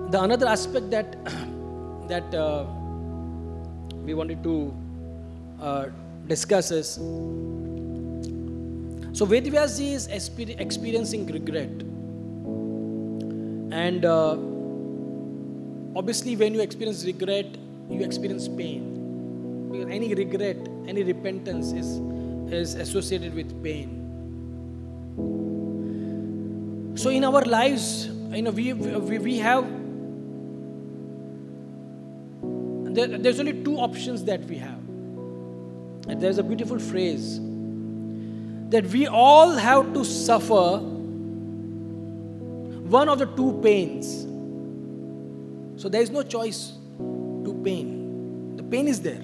The another aspect that we wanted to discuss is, so Vyasdev is experiencing regret, and obviously when you experience regret, you experience pain, because any regret, any repentance is associated with pain. So in our lives, we have, there's only two options that we have. And there's a beautiful phrase that we all have to suffer one of the two pains. So there is no choice to pain. The pain is there.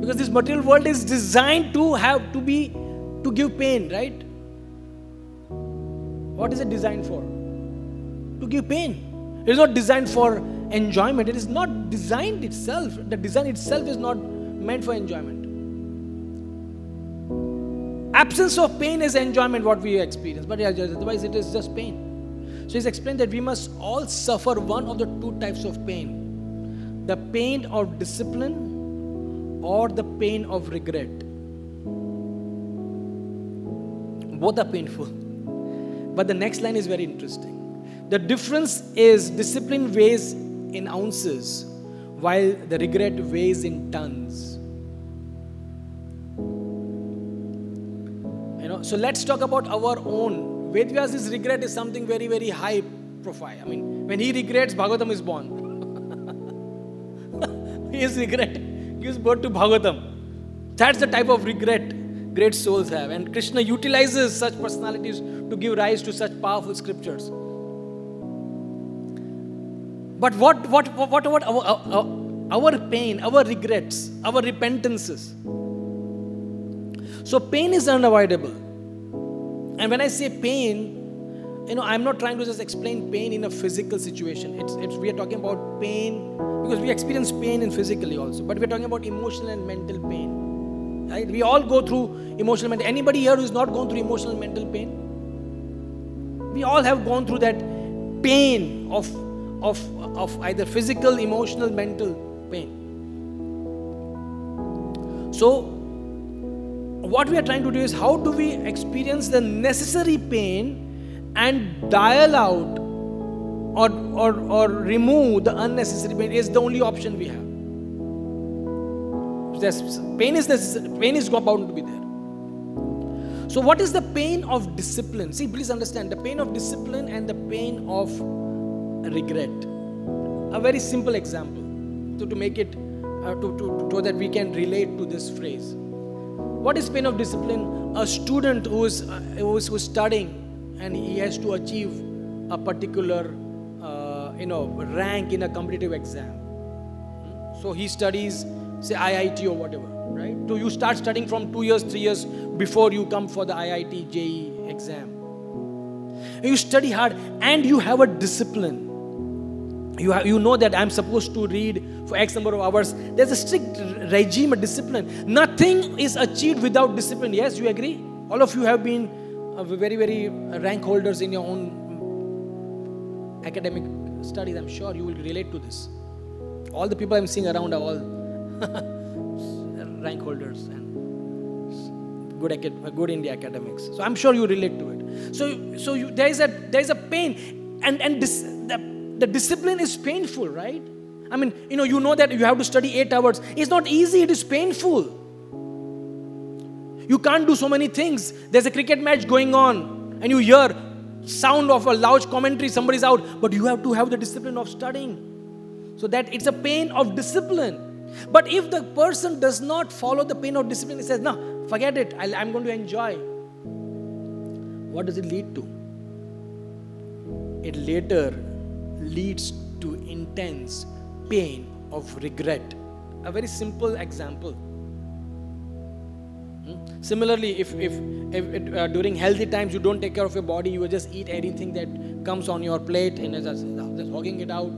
Because this material world is designed to give pain, right? What is it designed for? To give pain. It is not designed for enjoyment. It is not designed itself. The design itself is not meant for enjoyment. Absence of pain is enjoyment, what we experience. But otherwise it is just pain. So he's explained that we must all suffer one of the two types of pain. The pain of discipline or the pain of regret. Both are painful. But the next line is very interesting. The difference is discipline weighs in ounces, while the regret weighs in tons. So let's talk about our own. Vyasdeva's regret is something very, very high profile. I mean, when he regrets, Bhagavatam is born. His regret gives birth to Bhagavatam. That's the type of regret great souls have. And Krishna utilizes such personalities to give rise to such powerful scriptures. But what about our pain, our regrets, our repentances? So pain is unavoidable. And when I say pain, I'm not trying to just explain pain in a physical situation. We are talking about pain because we experience pain in physically also. But we are talking about emotional and mental pain. Right? We all go through emotional and mental. Anybody here who is not gone through emotional and mental pain? We all have gone through that pain of either physical, emotional, mental pain. So what we are trying to do is, how do we experience the necessary pain and dial out or remove the unnecessary pain is the only option we have. Pain is necessary. Pain is bound to be there. So what is the pain of discipline? See, please understand the pain of discipline and the pain of regret. A very simple example to make it so that we can relate to this phrase. What is pain of discipline? A student who is studying and he has to achieve a particular rank in a competitive exam. So he studies, say IIT or whatever, right? So you start studying from 2 years, 3 years before you come for the IIT JEE exam. You study hard and you have a discipline. You know that I'm supposed to read for X number of hours. There's a strict regime, a discipline. Nothing is achieved without discipline. Yes, you agree? All of you have been very, very rank holders in your own academic studies. I'm sure you will relate to this. All the people I'm seeing around are all rank holders and good in the academics. So I'm sure you relate to it. So there is a pain, and the discipline is painful, right? I mean, you know that you have to study 8 hours. It's not easy. It is painful. You can't do so many things. There's a cricket match going on, and you hear sound of a loud commentary. Somebody's out, but you have to have the discipline of studying. So that it's a pain of discipline. But if the person does not follow the pain of discipline, he says, "No, forget it. I'm going to enjoy." What does it lead to? It later leads to intense pain of regret. A very simple example. Similarly, if during healthy times you don't take care of your body, you just eat anything that comes on your plate and just hogging it out.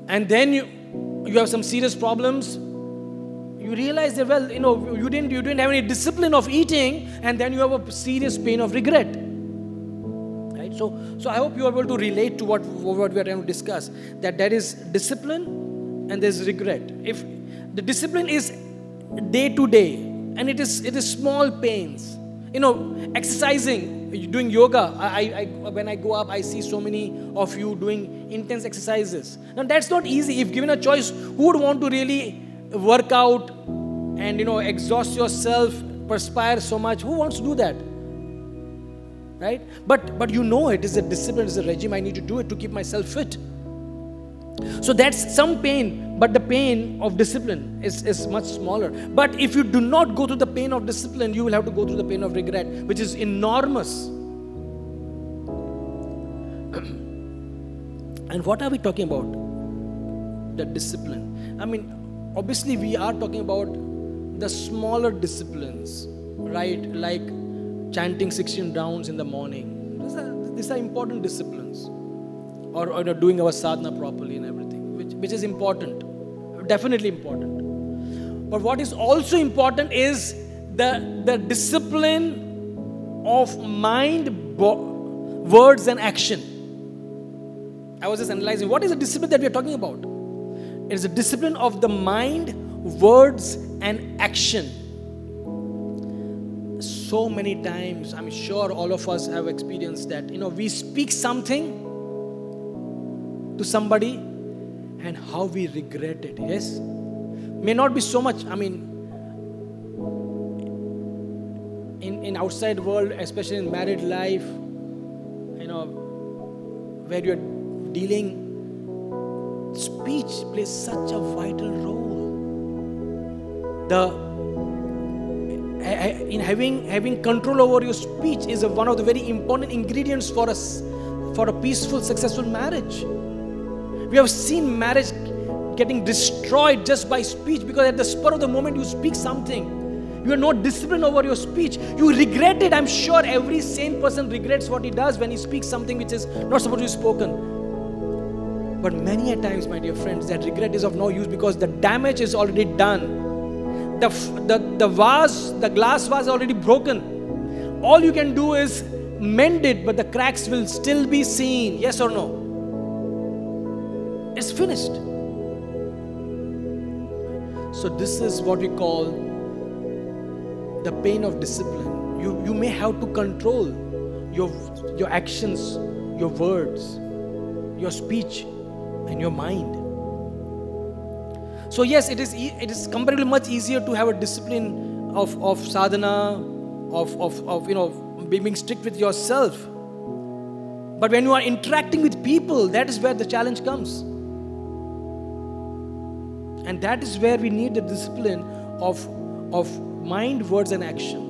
And then you have some serious problems. You realize that, you didn't have any discipline of eating, and then you have a serious pain of regret. Right? Right? So I hope you are able to relate to what we are trying to discuss. That there is discipline and there is regret. If the discipline is day to day, and it is small pains. Exercising, doing yoga. I when I go up, I see so many of you doing intense exercises. Now that's not easy. If given a choice, who would want to really work out and exhaust yourself, perspire so much? Who wants to do that? Right? But it is a discipline, it is a regime. I need to do it to keep myself fit. So that's some pain, but the pain of discipline is much smaller. But if you do not go through the pain of discipline, you will have to go through the pain of regret, which is enormous. And what are we talking about? The discipline. I mean, obviously we are talking about the smaller disciplines, right? Like chanting 16 rounds in the morning. These are important disciplines. Or doing our sadhana properly and everything, which is important, definitely important. But what is also important is the discipline of mind, words and action. I was just analyzing, what is the discipline that we are talking about? It is a discipline of the mind, words and action. So many times, I'm sure all of us have experienced that, we speak something to somebody and how we regret it. Yes, may not be so much, in outside world, especially in married life, where you're dealing, speech plays such a vital role. In having control over your speech is one of the very important ingredients for a peaceful, successful marriage. We have seen marriage getting destroyed just by speech, because at the spur of the moment you speak something, you are not disciplined over your speech. You regret it. I'm sure every sane person regrets what he does when he speaks something which is not supposed to be spoken. But many a times, my dear friends, that regret is of no use, because the damage is already done. The glass vase is already broken. All you can do is mend it, but the cracks will still be seen. Yes or no? It's finished. So this is what we call the pain of discipline. You may have to control your actions, your words, your speech, and your mind. So yes, it is comparatively much easier to have a discipline of sadhana, of being strict with yourself. But when you are interacting with people, that is where the challenge comes. And that is where we need the discipline of mind, words and action.